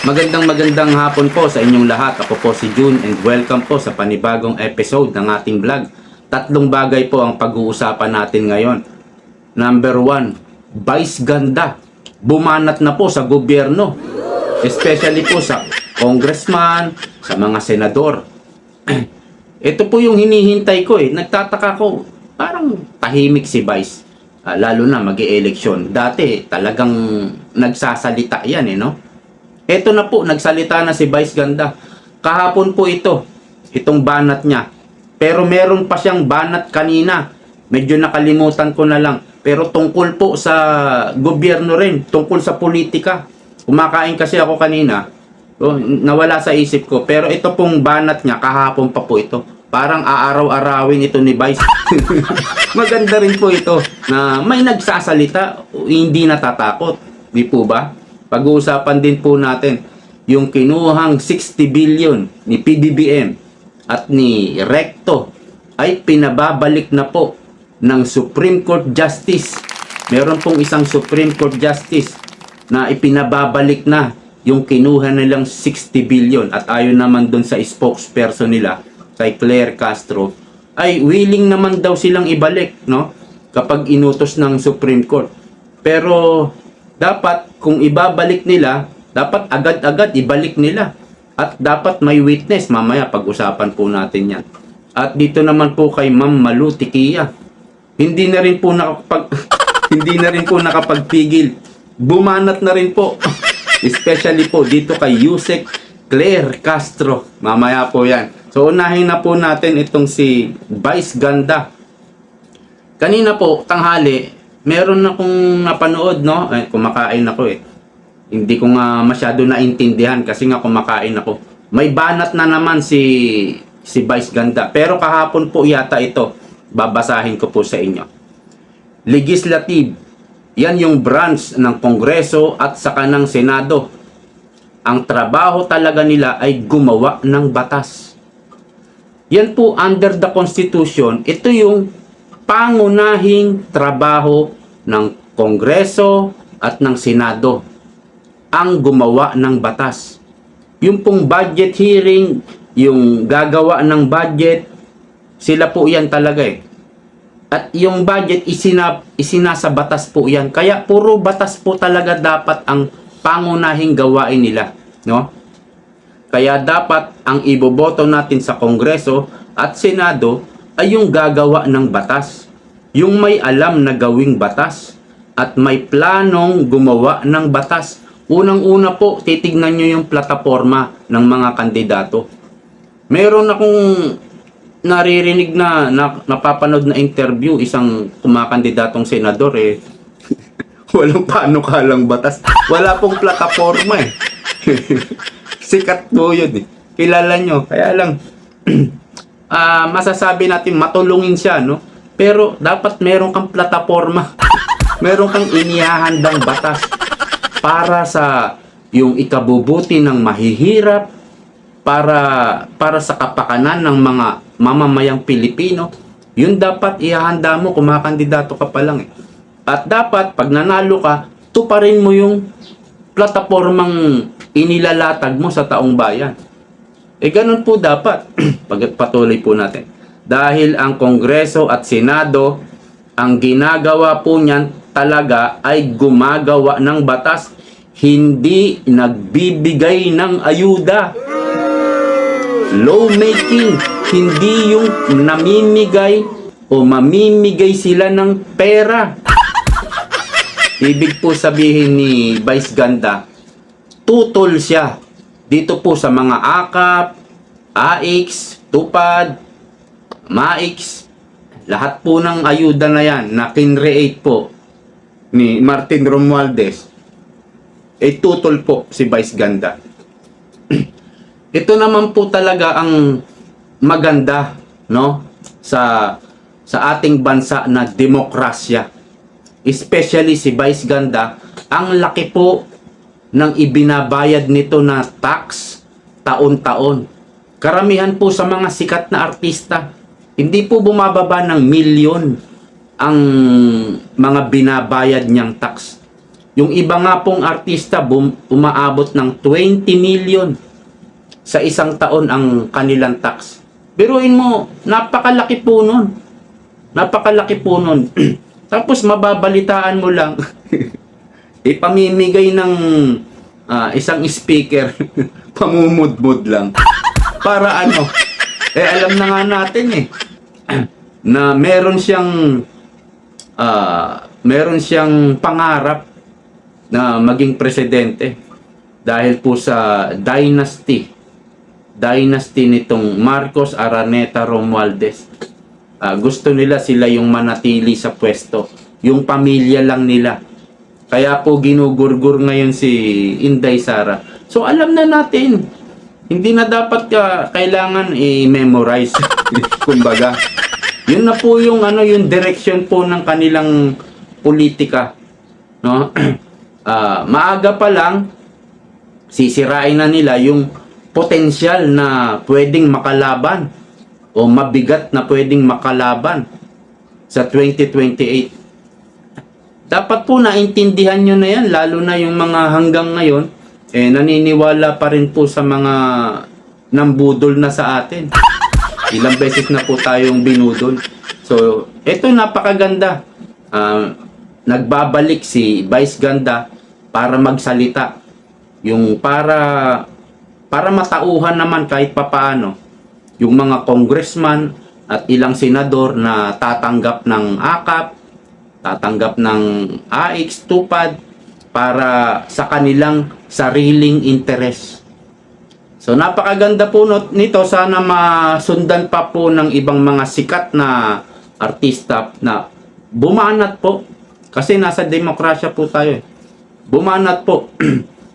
Magandang hapon po sa inyong lahat. Ako po si June and welcome po sa panibagong episode ng ating vlog. Tatlong bagay po ang pag-uusapan natin ngayon. Number 1, Vice Ganda. Bumanat na po sa gobyerno. Especially po sa congressman, sa mga senador. Ito po yung hinihintay ko eh. Nagtataka ko, parang tahimik si Vice. Lalo na mag-e-eleksyon. Dati talagang nagsasalita yan eh, no? Ito na po, nagsalita na si Vice Ganda. Kahapon po itong banat niya. Pero meron pa siyang banat kanina. Medyo nakalimutan ko na lang. Pero tungkol po sa gobyerno rin, tungkol sa politika. Kumakain kasi ako kanina. Nawala sa isip ko. Pero ito pong banat niya, kahapon pa po ito. Parang aaraw-arawin ito ni Vice. Maganda rin po ito na may nagsasalita, hindi natatakot. Di po ba? Pag-uusapan din po natin yung kinuhang 60 billion ni PBBM at ni Recto ay pinababalik na po ng Supreme Court Justice. Meron pong isang Supreme Court Justice na ipinababalik na yung kinuha nilang 60 billion at ayon naman doon sa spokesperson nila, kay Claire Castro, ay willing naman daw silang ibalik, no? Kapag inutos ng Supreme Court. Pero dapat kung ibabalik nila, dapat agad-agad ibalik nila. At dapat may witness. Mamaya pag-usapan po natin yan. At dito naman po kay Ma'am Malu Tikia. Hindi na rin po hindi na rin po nakapagpigil. Bumanat na rin po. Especially po dito kay Yusek Claire Castro. Mamaya po yan. So unahin na po natin itong si Vice Ganda. Kanina po, tanghali, meron akong napanood, no? Kumakain ako eh. Hindi ko nga masyado naintindihan kasi nga kumakain ako. May banat na naman si Vice Ganda. Pero kahapon po yata ito. Babasahin ko po sa inyo. Legislative. Yan yung branch ng Kongreso at saka ng Senado. Ang trabaho talaga nila ay gumawa ng batas. Yan po under the Constitution. Ito yung pangunahing trabaho ng Kongreso at ng Senado, ang gumawa ng batas. Yung pong budget hearing, yung gagawa ng budget, sila po yan talaga eh. At yung budget, isinasa batas po yan. Kaya puro batas po talaga dapat ang pangunahing gawain nila, no? Kaya dapat ang iboboto natin sa Kongreso at Senado ay yung gagawa ng batas. Yung may alam na gawing batas at may planong gumawa ng batas. Unang-una po, titignan nyo yung plataforma ng mga kandidato. Meron akong naririnig na napapanood na interview, isang kumakandidatong senador eh. Walang panukalang batas. Wala pong plataforma eh. Sikat po yun eh. Kilala nyo. Kaya lang, masasabi natin matulungin siya, no? Pero dapat meron kang plataforma. Meron kang inihahandang batas para sa yung ikabubuti ng mahihirap, para sa kapakanan ng mga mamamayang Pilipino. Yun dapat ihahanda mo, kumakandidato ka pa lang eh. At dapat pag nanalo ka, tuparin mo yung platapormang inilalatag mo sa taong bayan. Ganun po dapat. Pagpatuloy po natin. Dahil ang Kongreso at Senado, ang ginagawa po niyan talaga ay gumagawa ng batas, hindi nagbibigay ng ayuda. Lawmaking, hindi yung namimigay o mamimigay sila ng pera. Ibig po sabihin ni Vice Ganda, tutol siya dito po sa mga AKAP, AIX, TUPAD, MAIX, lahat po ng ayuda na yan na kinreate po ni Martin Romualdez, tutol po si Vice Ganda. Ito naman po talaga ang maganda, no, sa ating bansa na demokrasya. Especially si Vice Ganda, ang laki po ng ibinabayad nito na tax taon-taon. Karamihan po sa mga sikat na artista, hindi po bumababa ng milyon ang mga binabayad niyang tax. Yung iba nga pong artista, umaabot ng 20 million sa isang taon ang kanilang tax. Biruin mo, napakalaki po nun. Napakalaki po nun. Tapos mababalitaan mo lang, ipamimigay ng isang speaker, pamumudmud lang. Para ano, alam na nga natin na meron siyang pangarap na maging presidente dahil po sa dynasty nitong Marcos, Araneta, Romualdez. Gusto nila sila yung manatili sa pwesto, yung pamilya lang nila. Kaya po ginugurgur ngayon si Inday Sara. So alam na natin, hindi na dapat kailangan i-memorize. Kumbaga, yun na po yung yung direction po ng kanilang politika, no? Maaga pa lang sisirain na nila yung potensyal na pwedeng makalaban o mabigat na pwedeng makalaban sa 2028. Dapat po naintindihan nyo na yan, lalo na yung mga hanggang ngayon naniniwala pa rin po sa mga nambudol na sa atin. Ilang beses na po tayong binudol. So, eto napakaganda. Nagbabalik si Vice Ganda para magsalita. Yung para matauhan naman kahit papaano yung mga congressman at ilang senador na tatanggap ng AKAP, tatanggap ng AX, TUPAD para sa kanilang sariling interes. So napakaganda po nito, sana masundan pa po ng ibang mga sikat na artista na bumanat po, kasi nasa demokrasya po tayo. Bumanat po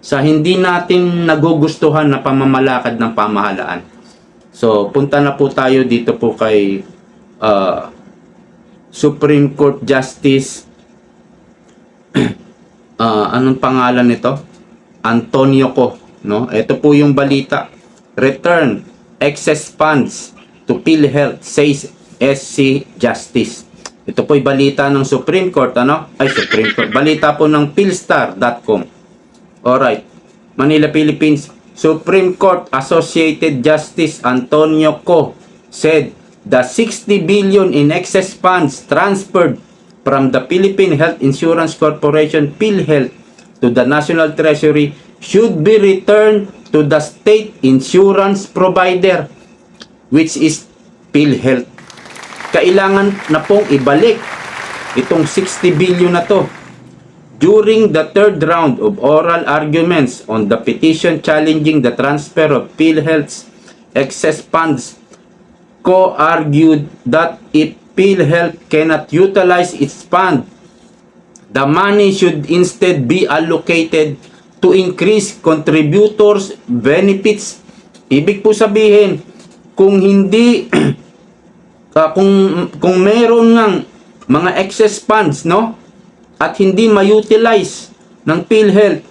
sa hindi natin nagugustuhan na pamamalakad ng pamahalaan. So punta na po tayo dito po kay Supreme Court Justice anong pangalan nito? Antonio Co, no? Ito po yung balita. Return excess funds to PhilHealth, says SC Justice. Ito po yung balita ng Supreme Court, Supreme Court. Balita po ng philstar.com. Alright. Manila, Philippines. Supreme Court Associated Justice Antonio Co said the 60 billion in excess funds transferred from the Philippine Health Insurance Corporation PhilHealth to the National Treasury should be returned to the state insurance provider, which is PhilHealth. Kailangan na pong ibalik itong 60 billion na to. During the third round of oral arguments on the petition challenging the transfer of PhilHealth's excess funds, Co argued that if PhilHealth cannot utilize its fund, the money should instead be allocated to increase contributors' benefits. Ibig po sabihin, kung hindi kung meron ng mga excess funds, no, at hindi ma-utilize ng PhilHealth,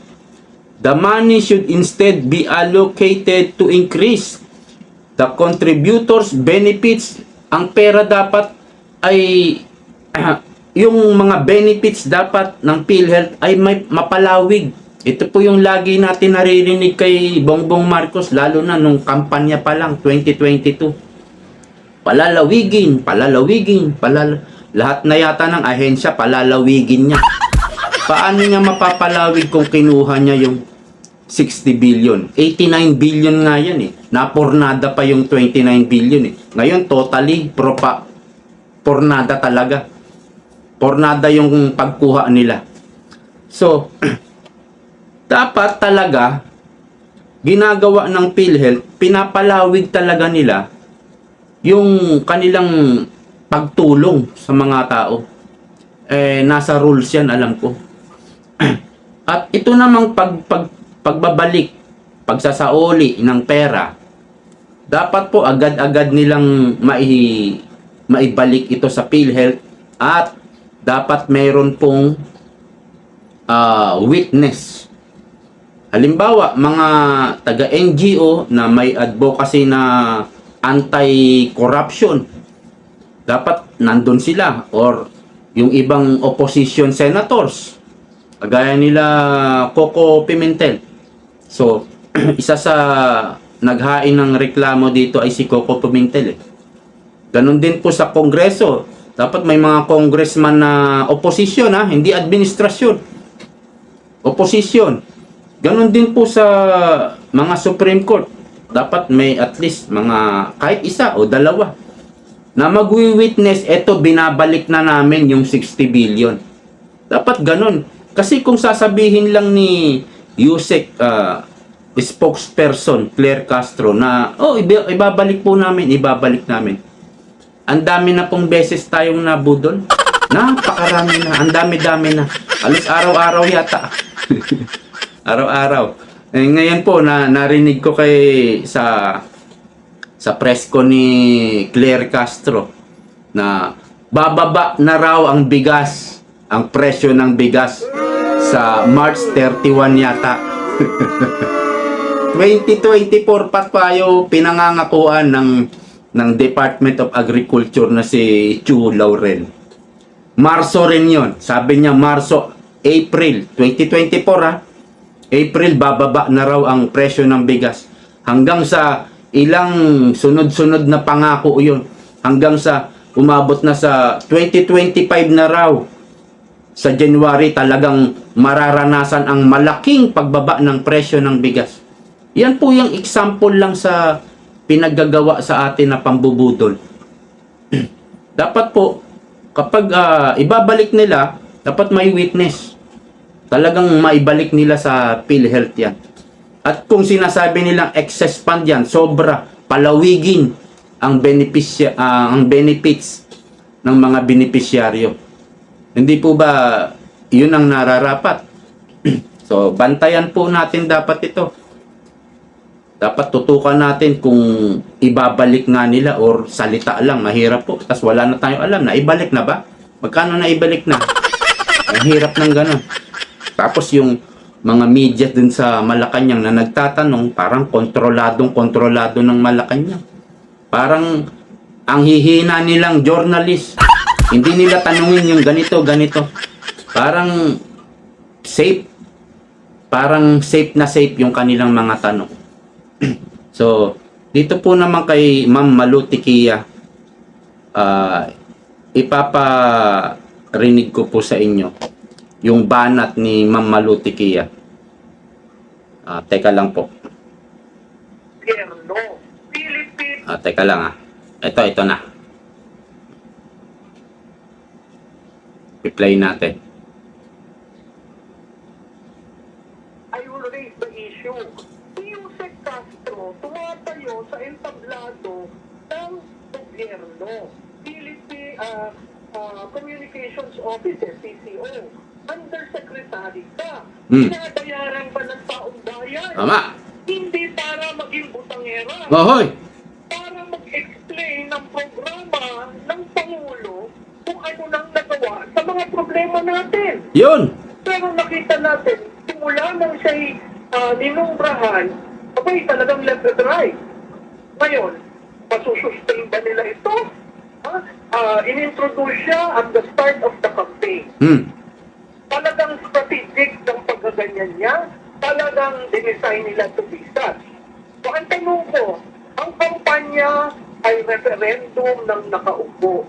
the money should instead be allocated to increase the contributors' benefits. Ang pera dapat ay yung mga benefits dapat ng PhilHealth ay may mapalawig. Ito po yung lagi natin naririnig kay Bongbong Marcos, lalo na nung kampanya pa lang 2022. Palalawigin, lahat na yata ng ahensya palalawigin niya. Paano niya mapapalawig kung kinuha niya yung 60 billion? 89 billion nga yan Napornada pa yung 29 billion Ngayon totally pornada talaga. Pornada yung pagkuha nila. So, dapat talaga ginagawa ng PhilHealth, pinapalawig talaga nila yung kanilang pagtulong sa mga tao. Nasa rules yan, alam ko. At ito namang pagbabalik, pagsasauli ng pera, dapat po agad-agad nilang maibalik ito sa PhilHealth, at dapat mayroon pong witness. Halimbawa, mga taga-NGO na may advocacy na anti-corruption, dapat nandun sila, or yung ibang opposition senators, Kagaya nila Coco Pimentel. So, isa sa naghain ng reklamo dito ay si Coco Pimentel eh. Ganon din po sa Kongreso. Dapat may mga congressman na oposisyon ha, hindi administrasyon. Oposisyon. Ganon din po sa mga Supreme Court. Dapat may at least mga kahit isa o dalawa na magwi-witness, eto binabalik na namin yung 60 billion. Dapat ganon. Kasi kung sasabihin lang ni Yusek spokesperson Claire Castro na ibabalik po namin, ibabalik namin. Ang dami na pong beses tayong nabudol. Napakarami na, ang dami-dami na. Alos araw-araw yata. Araw-araw. Eh, ngayon po narinig ko sa press ko ni Claire Castro na bababa na raw ang bigas, ang presyo ng bigas sa March 31 yata. 2024 pa tayo pinangangakuan ng Department of Agriculture na si Chu Laurel. Marso rin yon. Sabi niya April 2024 ha. April bababa na raw ang presyo ng bigas. Hanggang sa ilang sunod-sunod na pangako yun. Hanggang sa umabot na sa 2025 na raw. Sa January talagang mararanasan ang malaking pagbaba ng presyo ng bigas. Yan po yung example lang sa pinaggagawa sa atin na pambubudol. Dapat po, kapag ibabalik nila, dapat may witness. Talagang maibalik nila sa PhilHealth yan. At kung sinasabi nilang excess fund yan, sobra, palawigin ang benefits ng mga benepisyaryo. Hindi po ba yun ang nararapat? So, bantayan po natin dapat ito. Dapat tutukan natin kung ibabalik nga nila or salita lang. Mahirap po. Tapos wala na tayong alam na ibalik na ba? Magkano na ibalik na? Ang hirap ng gano'n. Tapos yung mga media dun sa Malacanang na nagtatanong, parang kontrolado ng Malacanang. Parang ang hihina nilang journalist. Hindi nila tanungin yung ganito. Parang safe. Parang safe na safe yung kanilang mga tanong. So, dito po naman kay Ma'am Malu Tikia, ipaparinig ko po sa inyo yung banat ni Ma'am Malu Tikia. Teka lang po. Teka lang Ito na. I-play natin. I will raise the issue. Si Yusek Castro tumatayo sa entablado ng gobyerno. Philippine Communications Office, CCO. Undersecretary ka. Pinabayaran ba ng taong bayan? Tama. Hindi para maging butangera. Hoy! Para mag-explain ng programa ng Pangulo kung ano nang nagawa sa mga problema natin. Yun! Pero nakita natin, simula nang siya'y ninumbrahan, abay talagang left and right. Ngayon, masusustain ba nila ito? In-introduce siya at the start of the campaign. Talagang strategic ng pagkaganyan niya, talagang dinesign nila to be such. So ang tanong ko, ang kampanya ay referendum ng nakaupo.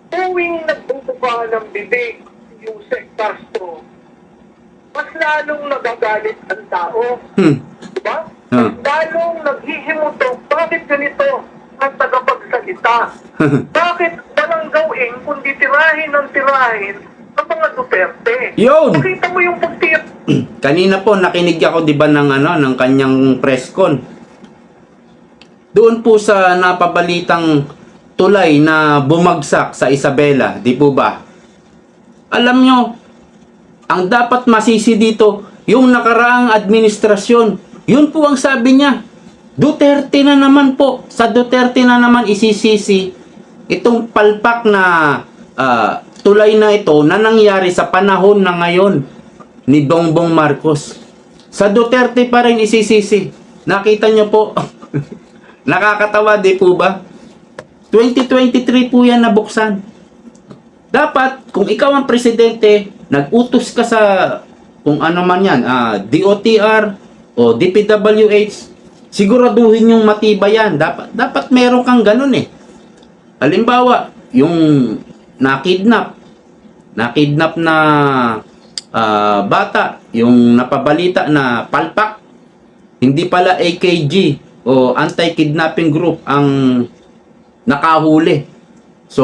Tuwing nagbubuka ng bibig si Yusek Castro, mas lalong nagagalit ang tao. Diba? Mas lalong naghihimutok, bakit ganito ang tagapagsalita? Bakit walang gawin kundi tirahin ang ang mga Duterte? Yun! Makita mo yung pagtira. Kanina po nakinig ako 'di ba ng kanyang press con. Doon po sa napabalitang tulay na bumagsak sa Isabela, di po ba? Alam nyo, ang dapat masisi dito, yung nakaraang administrasyon. Yun po ang sabi niya. Duterte na naman po. Sa Duterte na naman isisisi itong palpak na tulay na ito na nangyari sa panahon na ngayon ni Bongbong Marcos. Sa Duterte pa rin isisisi. Nakita nyo po. Nakakatawa, di po ba? 2023 po yan nabuksan. Dapat, kung ikaw ang presidente, nag-utos ka sa kung ano man yan, DOTR o DPWH, siguraduhin yung matibay yan. Dapat meron kang ganun eh. Halimbawa, yung nakidnap na bata, yung napabalita na palpak, hindi pala AKG o anti-kidnapping group ang nakahuli. So,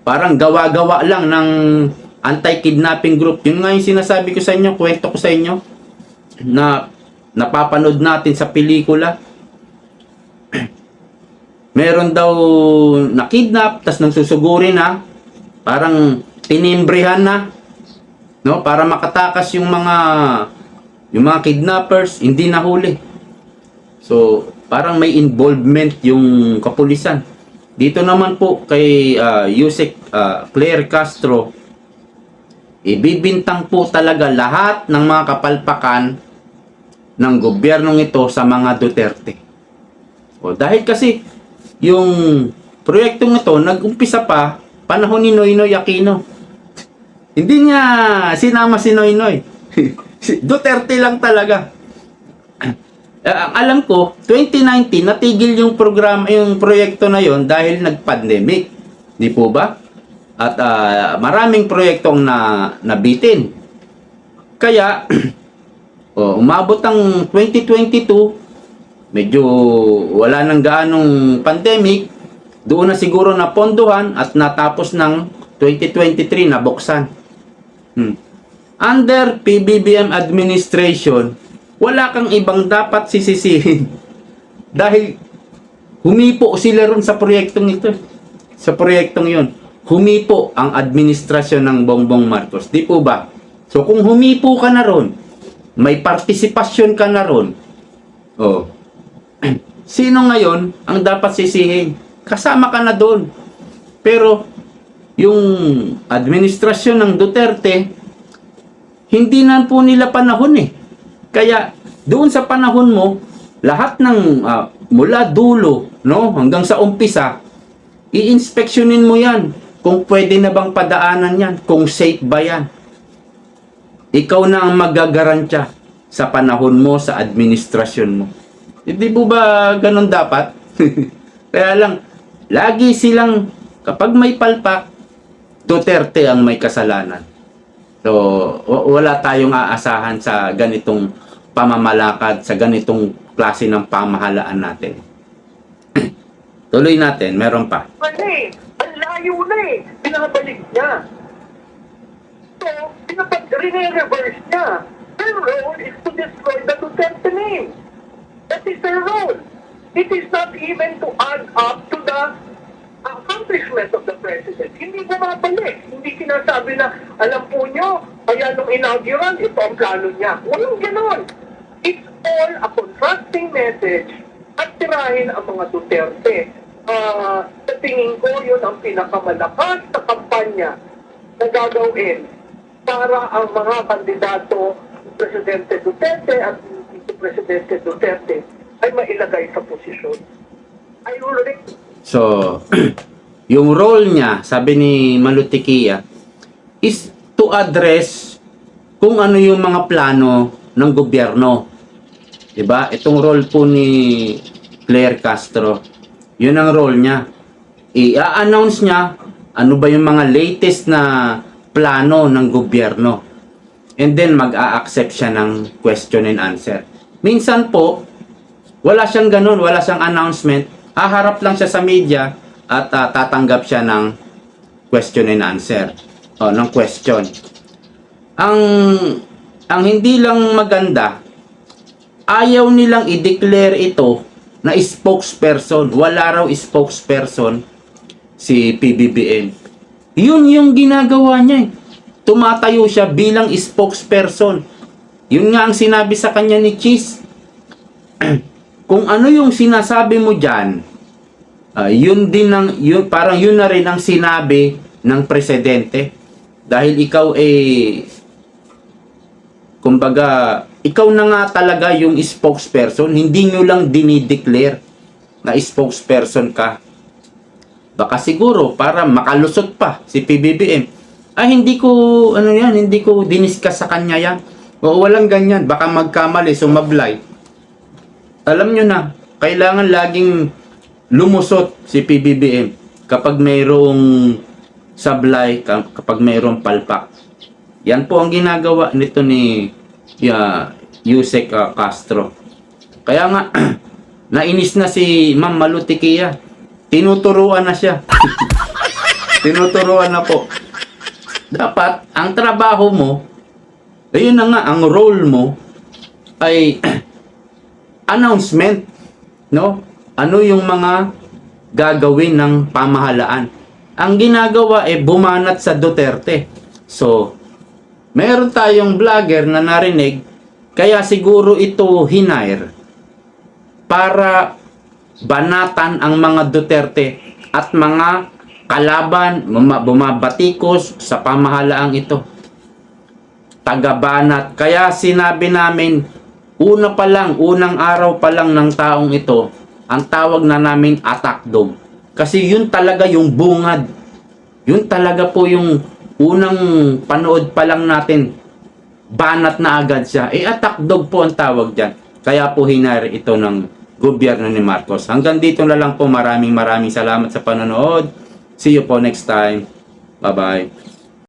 parang gawa-gawa lang ng anti-kidnapping group. Yun nga yung sinasabi ko sa inyo, kwento ko sa inyo, na napapanood natin sa pelikula. Meron daw nakidnap, tas nang susugurin na, parang tinimbrihan na, no, para makatakas yung mga kidnappers, hindi nahuli. So, parang may involvement yung kapulisan. Dito naman po kay Yusek Claire Castro, ibibintang po talaga lahat ng mga kapalpakan ng gobyernong ito sa mga Duterte. O dahil kasi yung proyektong ito nag-umpisa pa panahon ni Noynoy Aquino. Hindi niya sinama si Noynoy. Duterte lang talaga. Ang alam ko, 2019 natigil yung programa, yung proyekto na yon dahil nag-pandemic. Di po ba? At maraming proyektong nabitin. Kaya umabot ang 2022, medyo wala nang gaanong pandemic, doon na siguro napondohan at natapos ng 2023 na buksan. Under PBBM administration, wala kang ibang dapat sisisihin. Dahil humipo sila ron sa proyektong ito. Sa proyektong yon, humipo ang administrasyon ng Bongbong Marcos. Di po ba? So kung humipo ka na ron, may partisipasyon ka na ron, sino ngayon ang dapat sisihin? Kasama ka na doon. Pero yung administrasyon ng Duterte, hindi na po nila panahon eh. Kaya doon sa panahon mo, lahat ng mula dulo, no, hanggang sa umpisa, i-inspeksyonin mo yan kung pwede na bang padaanan yan, kung safe ba yan. Ikaw na ang magagarantya sa panahon mo, sa administrasyon mo. Hindi po ba ganun dapat? Kaya lang, lagi silang, kapag may palpak, Duterte ang may kasalanan. So, wala tayong aasahan sa ganitong pamamalakad, sa ganitong klase ng pamahalaan natin. Tuloy natin, meron pa. Ang layo na eh. Pinabalik niya. So, pinapag-reverse niya. Her role is to destroy the Duterte name. That is her role. It is not even to add up to the accomplishment of the president. Hindi bumabalik. Hindi sinasabi na, alam po nyo, kaya nung inaugural, ito ang plano niya. Walang ganon. It's all a contrasting message at tirahin ang mga Duterte. Sa tingin ko, yun ang pinakamalakas na kampanya na gagawin para ang mga kandidato Presidente Duterte at Presidente Duterte ay mailagay sa posisyon. I already... So, yung role niya, sabi ni Malutikia, is to address kung ano yung mga plano ng gobyerno. Diba? Itong role po ni Claire Castro, yun ang role niya. I-announce niya ano ba yung mga latest na plano ng gobyerno. And then mag-a-accept siya ng question and answer. Minsan po, wala siyang ganun, wala siyang announcement. Haharap lang siya sa media at tatanggap siya ng question and answer. Ng question. Ang hindi lang maganda, ayaw nilang i-declare ito na spokesperson. Wala raw spokesperson si PBBM. Yun yung ginagawa niya eh. Tumatayo siya bilang spokesperson. Yun nga ang sinabi sa kanya ni Cheese. Kung ano yung sinasabi mo dyan, parang yun na rin ang sinabi ng presidente. Dahil ikaw kumbaga, ikaw na nga talaga yung spokesperson, hindi nyo lang dinideclare na spokesperson ka. Baka siguro para makalusot pa si PBBM. Hindi ko, hindi ko diniscuss sa kanya yan. O walang ganyan, baka magkamali, sumablay. Alam nyo na, kailangan laging lumusot si PBBM kapag mayroong sablay, kapag mayroong palpak. Yan po ang ginagawa nito ni Yusek Castro. Kaya nga, nainis na si Ma'am Malutikia. Tinuturuan na siya. Tinuturuan na po. Dapat, ang trabaho mo, ayun na nga, ang role mo, ay announcement, no? Ano yung mga gagawin ng pamahalaan. Ang ginagawa bumanat sa Duterte. So, meron tayong vlogger na narinig, kaya siguro ito hinire para banatan ang mga Duterte at mga kalaban, bumabatikos sa pamahalaang ito. Tagabanat. Kaya sinabi namin, unang araw pa lang ng taong ito, ang tawag na namin attack dog. Kasi yun talaga yung bungad. Yun talaga po yung unang panood pa lang natin. Banat na agad siya. Attack dog po ang tawag dyan. Kaya po hinari ito ng gobyerno ni Marcos. Hanggang dito na lang po. Maraming salamat sa panonood. See you po next time. Bye-bye.